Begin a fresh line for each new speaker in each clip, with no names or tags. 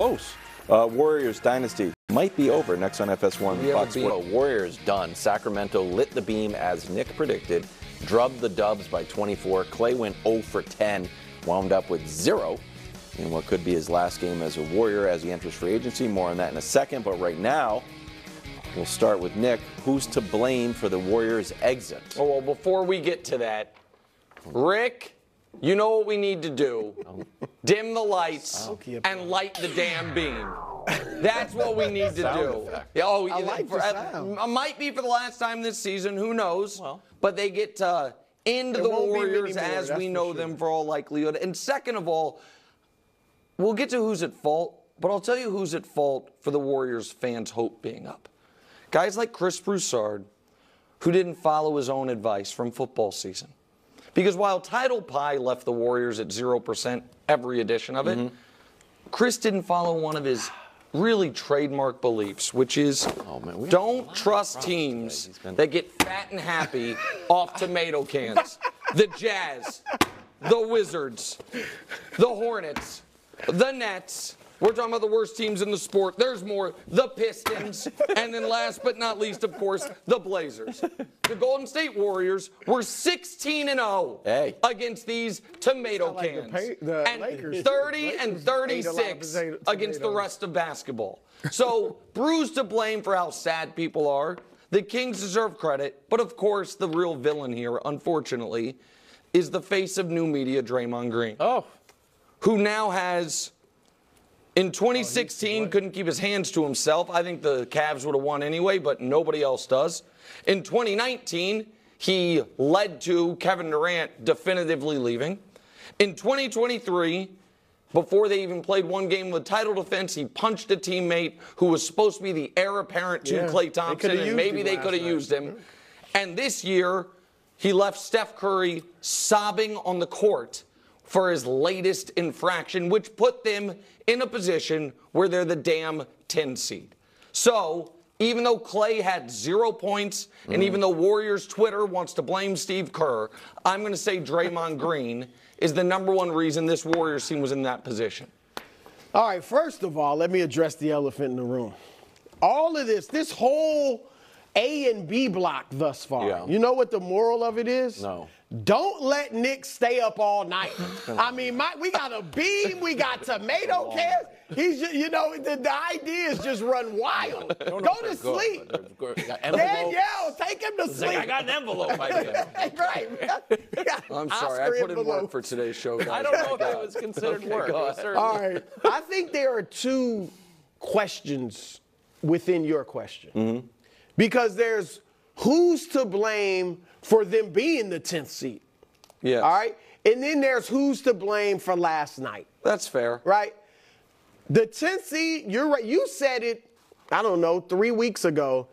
close. Warriors dynasty might be over. Next on FS1 Fox Sports.
Warriors done. Sacramento lit the beam as Nick predicted. Drubbed the Dubs by 24. Clay went 0 for 10. Wound up with 0 in what could be his last game as a Warrior as he enters free agency. More on that in a second. But right now, we'll start with Nick. Who's to blame for the Warriors' exit?
Oh, well, before we get to that, Rick, you know what we need to do. Dim the lights and light the damn beam. That's what we need to do. Oh,
I like the sound.
Might be for the last time this season. Who knows? Well, but they get to end the Warriors as we know them for all likelihood. And second of all, we'll get to who's at fault, but I'll tell you who's at fault for the Warriors fans' hope being up. Guys like Chris Broussard, who didn't follow his own advice from football season. Because while Title Pie left the Warriors at 0% every edition of it, Chris didn't follow one of his really trademark beliefs, which is don't trust teams that get fat and happy off tomato cans. The Jazz, the Wizards, the Hornets, the Nets. We're talking about the worst teams in the sport. There's more. The Pistons. And then last but not least, of course, the Blazers. The Golden State Warriors were 16-0 against these tomato cans. And
Lakers.
30 and 36 against the rest of basketball. So, Bruce to blame for how sad people are. The Kings deserve credit. But, of course, the real villain here, unfortunately, is the face of new media, Draymond Green. Who now has... In 2016, couldn't keep his hands to himself. I think the Cavs would have won anyway, but nobody else does. In 2019, he led to Kevin Durant definitively leaving. In 2023, before they even played one game with title defense, he punched a teammate who was supposed to be the heir apparent to Klay Thompson, and maybe they could have used him. And this year, he left Steph Curry sobbing on the court for his latest infraction, which put them in a position where they're the damn 10 seed. So, even though Clay had 0 points, and even though Warriors Twitter wants to blame Steve Kerr, I'm going to say Draymond Green is the #1 reason this Warriors team was in that position.
All right, first of all, let me address the elephant in the room. All of this whole A and B block thus far, you know what the moral of it is?
No.
Don't let Nick stay up all night. I mean, we got a beam, we got tomato cans. He's just, you know, the idea is just run wild. Go to sleep. Danielle, take him to sleep.
Like, I got an envelope.
Right.
I'm sorry, I put in work for today's show, guys.
I don't know if that was considered work.
All right. I think there are two questions within your question. Because there's who's to blame for them being the 10th seed.
Yes.
All right? And then there's who's to blame for last night.
That's fair.
Right? The 10th seed, you're right. You said it, I don't know, 3 weeks ago.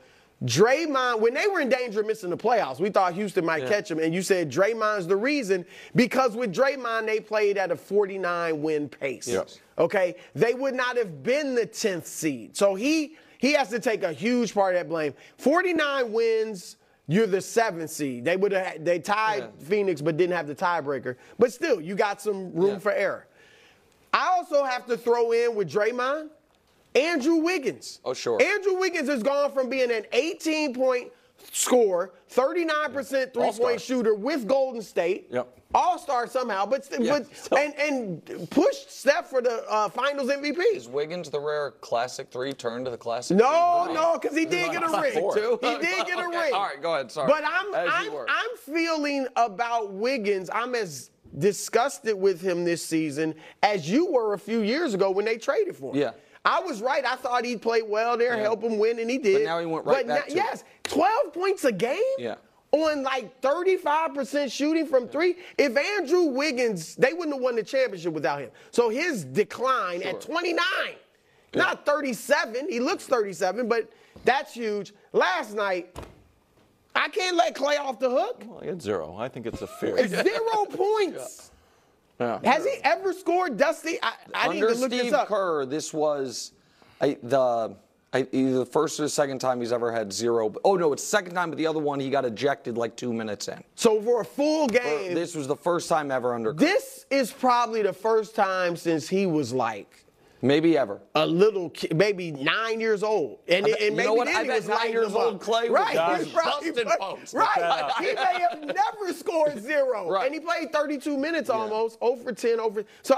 Draymond, when they were in danger of missing the playoffs, we thought Houston might catch them. And you said Draymond's the reason because with Draymond, they played at a 49-win pace.
Yes.
Okay? They would not have been the 10th seed. So he has to take a huge part of that blame. 49 wins, you're the 7th seed. They tied Phoenix but didn't have the tiebreaker. But still, you got some room for error. I also have to throw in with Draymond, Andrew Wiggins.
Oh, sure.
Andrew Wiggins has gone from being an 18-point scorer, 39% three-point shooter with Golden State. All-star somehow, but pushed Steph for the Finals MVP.
Is Wiggins the rare classic 3 turn to the classic?
No, because he did get a ring. He did get a ring.
All right, go ahead. Sorry.
But I'm feeling about Wiggins. I'm as disgusted with him this season as you were a few years ago when they traded for him.
Yeah.
I was right. I thought he'd play well there, help him win, and he did.
But now he went right back to it.
12 points a game?
Yeah.
On like 35% shooting from 3. If Andrew Wiggins, they wouldn't have won the championship without him. So his decline at 29, not 37. He looks 37, but that's huge. Last night, I can't let Clay off the hook.
Well, it's 0. I think it's a fair.
0 points. Has he ever scored, Dusty? I didn't even look this up.
Under Steve Kerr, this was either the first or the second time he's ever had 0. Oh, no, it's the second time, but the other one he got ejected like 2 minutes in.
So for a full game.
This was the first time ever under Kerr.
This is probably the first time since he was like
Maybe ever.
A little kid, maybe 9 years old. And maybe
you know what?
then
I
he
bet
was
9
lighting
years
them up.
old Clay
right.
was
Right.
busting folks.
Right. He may have never scored 0.
Right.
And he played 32 minutes almost, 0 for 10, over. So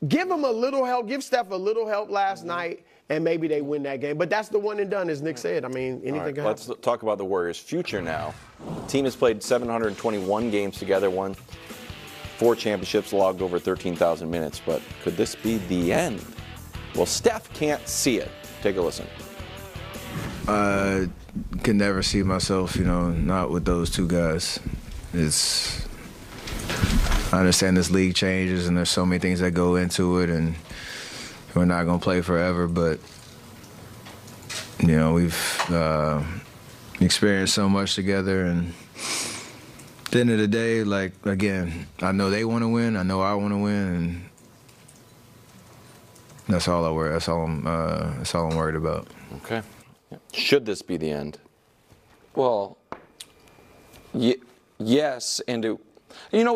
give him a little help. Give Steph a little help last night, and maybe they win that game. But that's the one and done, as Nick said. I mean, anything can happen.
Let's talk about the Warriors' future now. The team has played 721 games together, won 4 championships, logged over 13,000 minutes. But could this be the end? Well, Steph can't see it. Take a listen.
I can never see myself, not with those two guys. I understand this league changes and there's so many things that go into it, and we're not going to play forever, but, we've experienced so much together, and at the end of the day, again, I know they want to win, I know I want to win, and that's all I worry. That's all I'm worried about.
Okay. Should this be the end?
Well, yes, and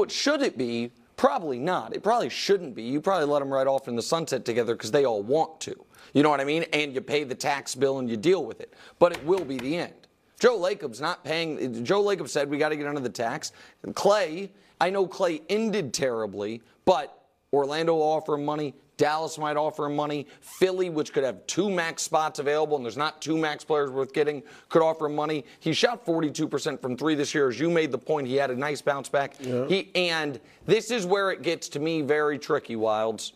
should it be? Probably not. It probably shouldn't be. You probably let them ride off in the sunset together because they all want to. You know what I mean? And you pay the tax bill and you deal with it. But it will be the end. Joe Lacob's not paying. Joe Lacob said we got to get under the tax. And Clay, I know Clay ended terribly, but Orlando will offer him money. Dallas might offer him money. Philly, which could have 2 max spots available, and there's not 2 max players worth getting, could offer him money. He shot 42% from 3 this year. As you made the point, he had a nice bounce back. Yeah. And this is where it gets to me very tricky, Wilds,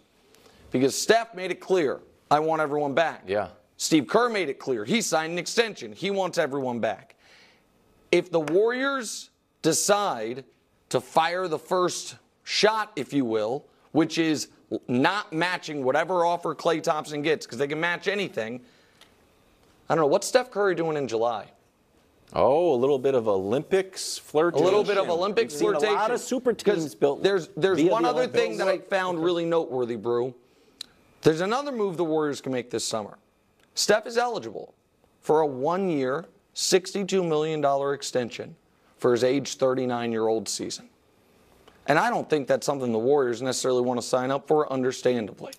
because Steph made it clear, I want everyone back.
Yeah.
Steve Kerr made it clear. He signed an extension. He wants everyone back. If the Warriors decide to fire the first shot, if you will, which is not matching whatever offer Klay Thompson gets, because they can match anything. I don't know. What's Steph Curry doing in July?
Oh, a little bit of Olympics flirtation.
A little bit of Olympics flirtation.
A lot of super teams built.
There's one other thing that I found really noteworthy, Brew. There's another move the Warriors can make this summer. Steph is eligible for a 1-year, $62 million extension for his age 39-year-old season. And I don't think that's something the Warriors necessarily want to sign up for, understandably.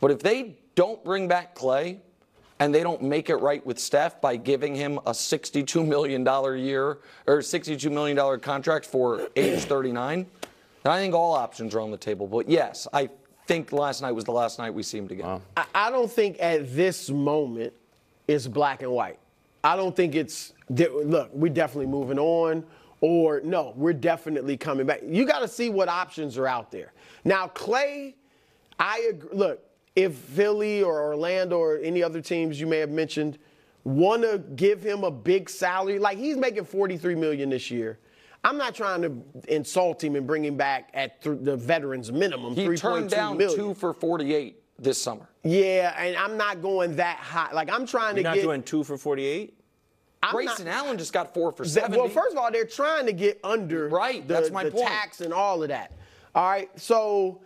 But if they don't bring back Clay and they don't make it right with Steph by giving him a $62 million year or $62 million contract for age 39, then I think all options are on the table. But yes, I think last night was the last night we see him together.
Wow.
I don't think at this moment it's black and white. I don't think it's, look, we're definitely moving on. Or, no, we're definitely coming back. You got to see what options are out there. Now, Clay, I agree. Look, if Philly or Orlando or any other teams you may have mentioned want to give him a big salary, like he's making $43 million this year. I'm not trying to insult him and bring him back at the veterans minimum,
he turned down
million.
2 for $48 this summer.
Yeah, and I'm not going that high. Like, I'm trying
You're
to
not
get.
doing 2 for 48?
Grayson Allen just got 4 for 70.
Well, first of all, they're trying to get under
that's my
the
point.
tax and all of that. All right, so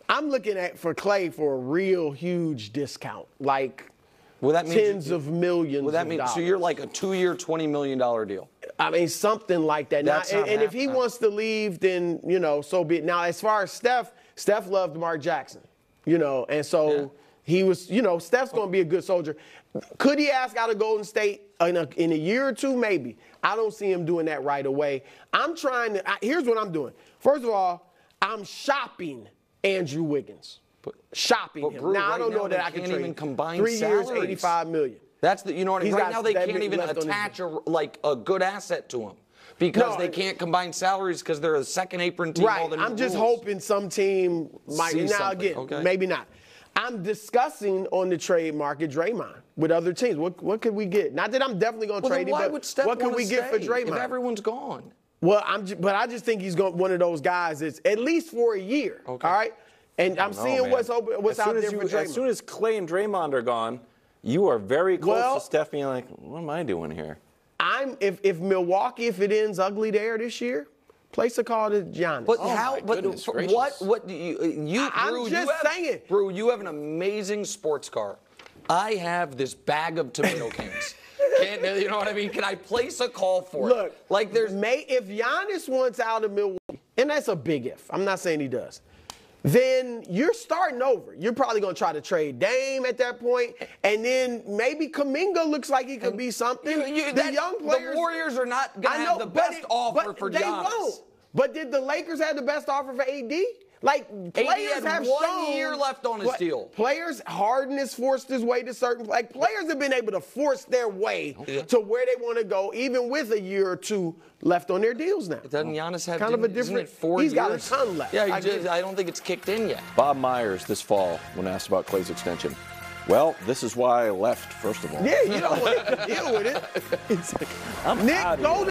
I'm looking at for Clay for a real huge discount, like tens of millions of dollars.
So you're like a 2-year, $20 million deal?
I mean, something like that.
That's
now, and if he wants to leave, then, so be it. Now, as far as Steph loved Mark Jackson, and so he was, Steph's going to be a good soldier. Could he ask out of Golden State in a year or two? Maybe. I don't see him doing that right away. Here's what I'm doing. First of all, I'm shopping Andrew Wiggins. Shopping him.
Brew,
now, I don't know that I can
trade
trade
even combine
3 years,
salaries.
$85 million.
That's the, right now they can't even
left
attach a good asset to him because they can't combine salaries because they're a second apron team.
Right. I'm just hoping some team might.
See
now
something.
again, maybe not. I'm discussing on the trade market Draymond with other teams. What could we get? Not that I'm definitely going to trade him, but what could we get for Draymond?
If everyone's gone.
Well, I just think he's one of those guys that's at least for a year. Okay. All right. And I'm seeing what's out there for Draymond.
As soon as Clay and Draymond are gone, you are very close to Steph being like, what am I doing here?
If Milwaukee, if it ends ugly there this year, place a call to Giannis.
But what do you
I'm just saying.
Brew, you have an amazing sports car. I have this bag of tomato cans. You know what I mean? Can I place a call for it?
Look,
like
if Giannis wants out of Milwaukee, and that's a big if. I'm not saying he does. then you're starting over. You're probably going to try to trade Dame at that point, and then maybe Kuminga looks like he could be something. The young players.
The Warriors are not going to have the best offer for Giannis.
They won't. But did the Lakers have the best offer for AD? Like, players have shown
1 year left on his deal.
Players, Harden has forced his way to certain, like, players have been able to force their way to where they want to go, even with a year or two left on their deals now.
Doesn't Giannis have
kind of a different
4 years?
He's got a ton left.
Yeah, I don't think it's kicked in yet.
Bob Myers this fall, when asked about Clay's extension. Well, this is why I left, first of all.
Yeah, you don't want to deal with it.
I'm
Nick,
out of
go
here.